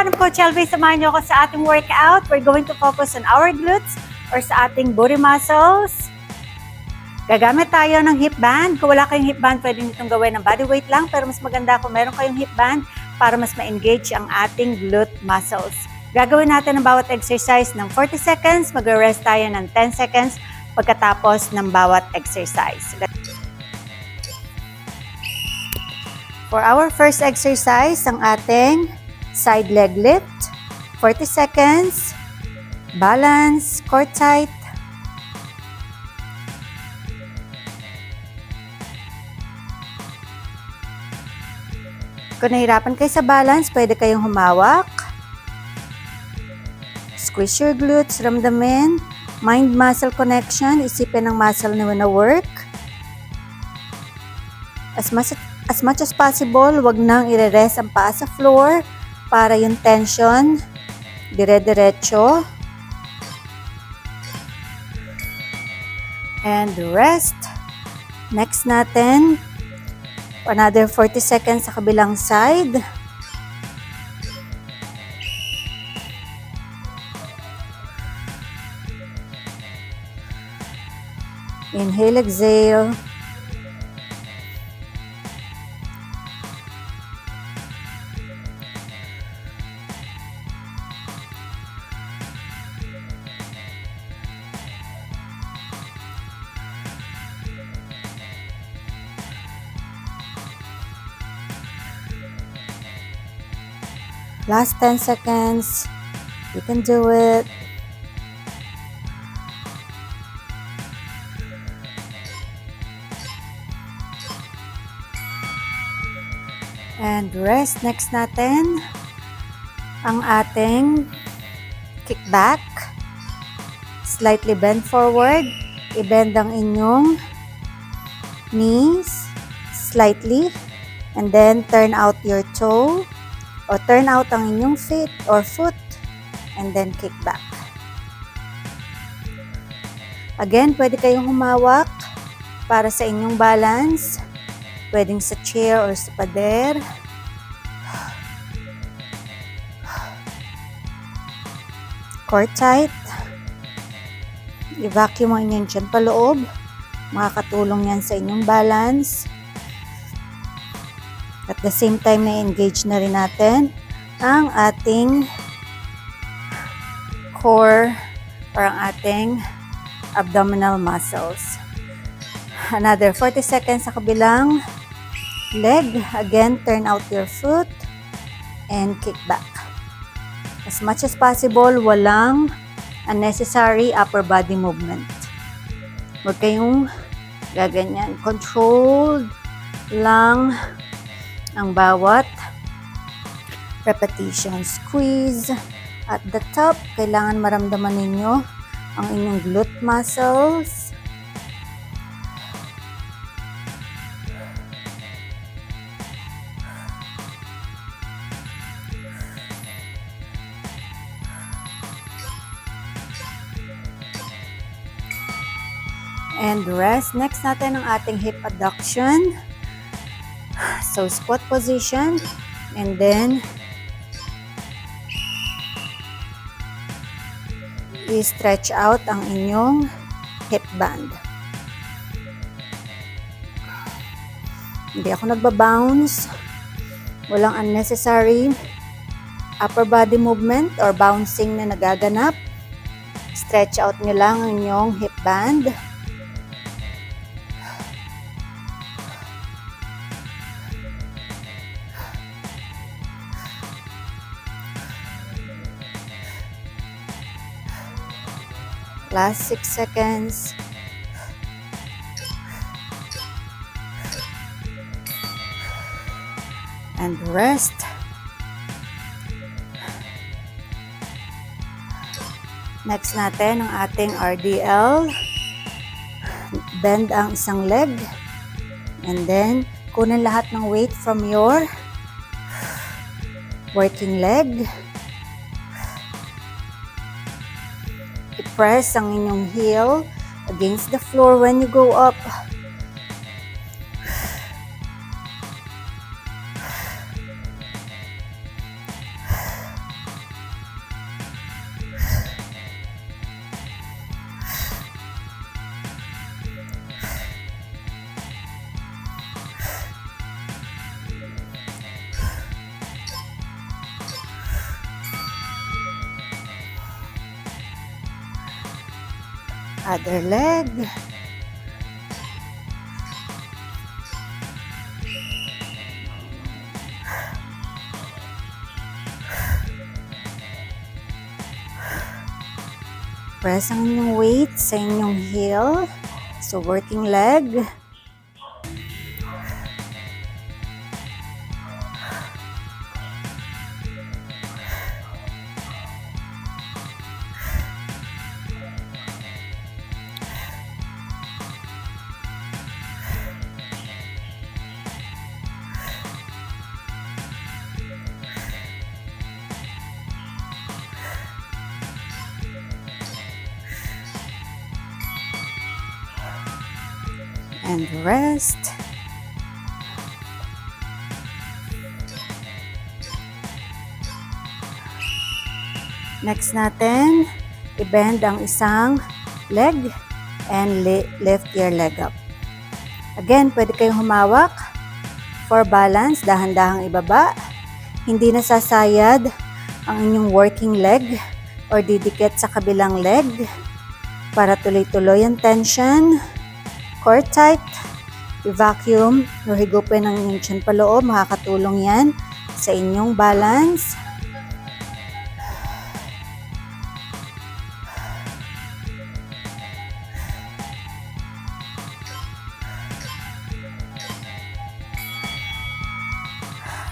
I'm Coach Elvie. Samahan niyo ako sa ating workout. We're going to focus on our glutes or sa ating booty muscles. Gagamit tayo ng hip band. Kung wala kayong hip band, pwede nyo itong gawin ng body weight lang. Pero mas maganda kung meron kayong hip band para mas ma-engage ang ating glute muscles. Gagawin natin ang bawat exercise ng 40 seconds. Mag-rest tayo ng 10 seconds pagkatapos ng bawat exercise. For our first exercise, ang ating side leg lift, 40 seconds, balance, core tight. Kung nahirapan kayo sa balance, pwede kayong humawak. Squeeze your glutes, ramdamin. Mind-muscle connection, isipin ang muscle na wina-work. As much as possible, wag nang i-rest ang paa sa floor para yung tension dire-diretso. And rest. Next natin, another 40 seconds sa kabilang side. Inhale, exhale. Last 10 seconds. You can do it. And rest. Next natin, ang ating kickback. Slightly bend forward. I-bend ang inyong knees slightly. And then turn out your toe. O turn out ang inyong feet or foot. And then kick back. Again, pwede kayong humawak para sa inyong balance. Pwedeng sa chair or sa pader. Core tight. I-vacuum ang inyong tiyan paloob. Makakatulong yan sa inyong balance. At the same time, na-engage na rin natin ang ating core or ang ating abdominal muscles. Another 40 seconds sa kabilang leg. Again, turn out your foot and kick back. As much as possible, walang unnecessary upper body movement. Huwag kayong gaganyan. Controlled lang ang bawat repetition. Squeeze at the top. Kailangan maramdaman ninyo ang inyong glute muscles. And rest. Next natin ang ating hip abduction. So, squat position. And then, i-stretch out ang inyong hip band. Hindi ako nagbabounce. Walang unnecessary upper body movement or bouncing na nagaganap. Stretch out nyo lang ang inyong hip band. Last 6 seconds. And rest. Next natin ang ating RDL. Bend ang isang leg. And then, kunin lahat ng weight from your working leg. I-press ang inyong heel against the floor when you go up. Other leg. Press ang inyong weight sa inyong heel. So, working leg. And rest. Next natin, i-bend ang isang leg and lift your leg up. Again, pwede kayong humawak for balance, dahan-dahang ibaba. Hindi nasasayad ang inyong working leg or didikit sa kabilang leg para tuloy-tuloy ang tension. Core tight, i-vacuum, o higupin ang inyong chin paloob, makakatulong yan sa inyong balance.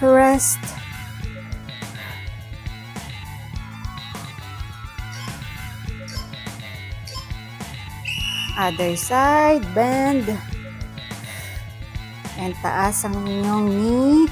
Rest. Other side, bend. And taas ang inyong knee.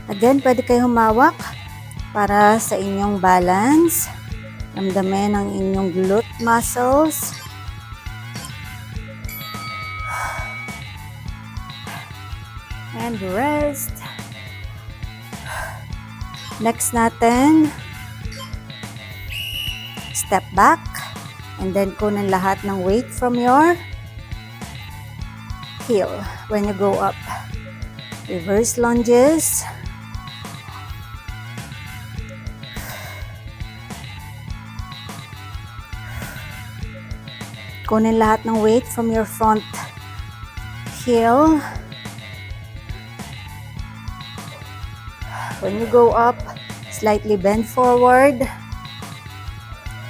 Again, pwede kayo humawak para sa inyong balance. Ramdamin ang inyong glute muscles. And rest. Next natin, step back. And then kunin lahat ng weight from your heel when you go up. Reverse lunges. Kunin lahat ng weight from your front heel. When you go up, slightly bend forward.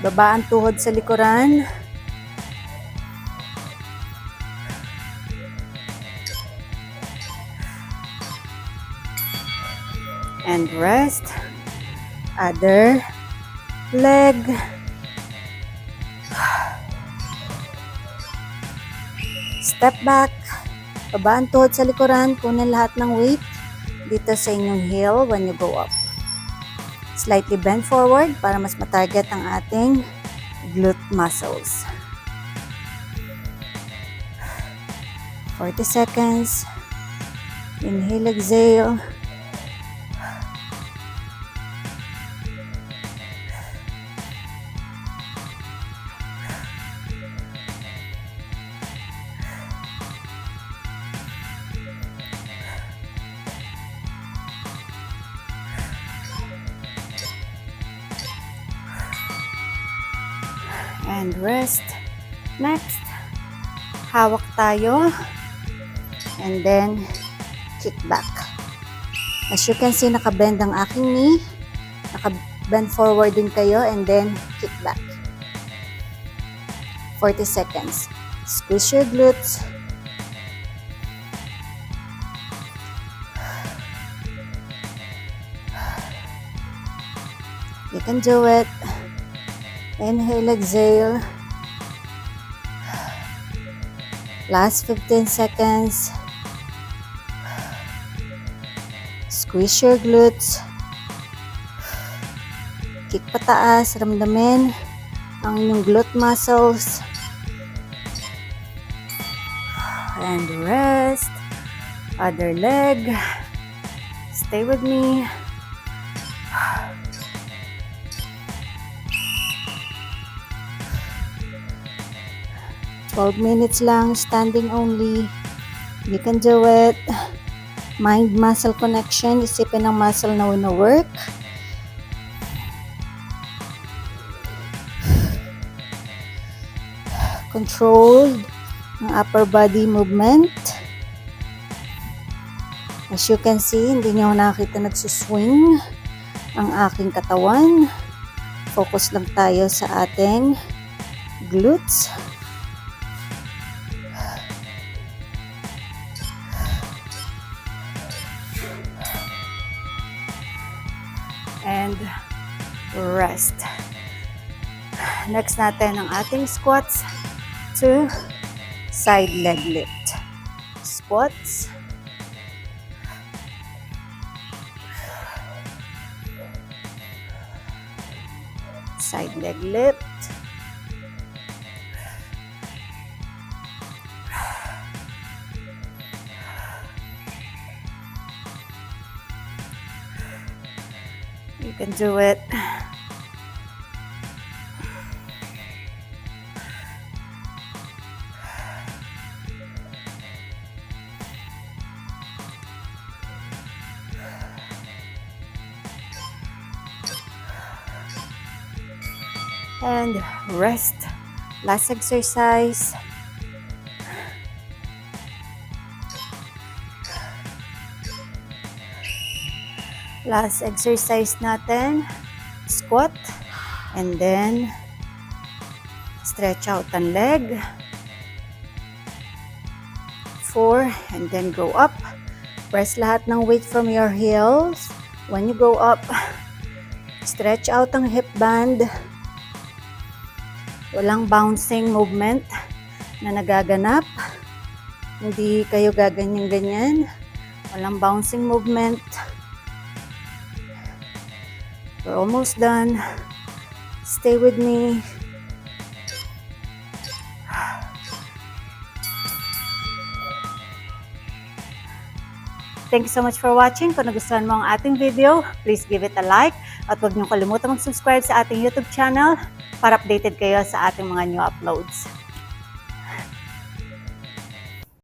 Baba ang tuhod sa likuran. And rest. Other leg. Step back, baba ang tuhod sa likuran, kunin lahat ng weight dito sa inyong heel when you go up. Slightly bend forward para mas matarget ang ating glute muscles. 40 seconds. Inhale, exhale. And rest. Next, hawak tayo. And then, kick back. As you can see, nakabend ang aking knee. Nakabend forward din kayo. And then, kick back. 40 seconds. Squeeze your glutes. You can do it. Inhale, exhale. Last 15 seconds. Squeeze your glutes. Kick pataas. Ramdamin ang inyong glute muscles. And rest. Other leg. Stay with me. 12 minutes lang, standing only. You can do it. Mind-muscle connection. Isipin ng muscle na wino-work. Controlled ang upper body movement. As you can see, hindi niyo nakita nagsuswing ang aking katawan. Focus lang tayo sa ating glutes. And rest. Next natin ang ating squats to side leg lift. Squats. Side leg lift. You can do it. And rest. Last exercise. Last exercise natin, squat, and then stretch out ang leg. 4, and then go up. Press lahat ng weight from your heels. When you go up, stretch out ang hip band. Walang bouncing movement na nagaganap. Hindi kayo gaganyan-ganyan. Walang bouncing movement. We're almost done. Stay with me. Thank you so much for watching. Kung nagustuhan mo ang ating video, please give it a like. At huwag niyong kalimutan mag-subscribe sa ating YouTube channel para updated kayo sa ating mga new uploads.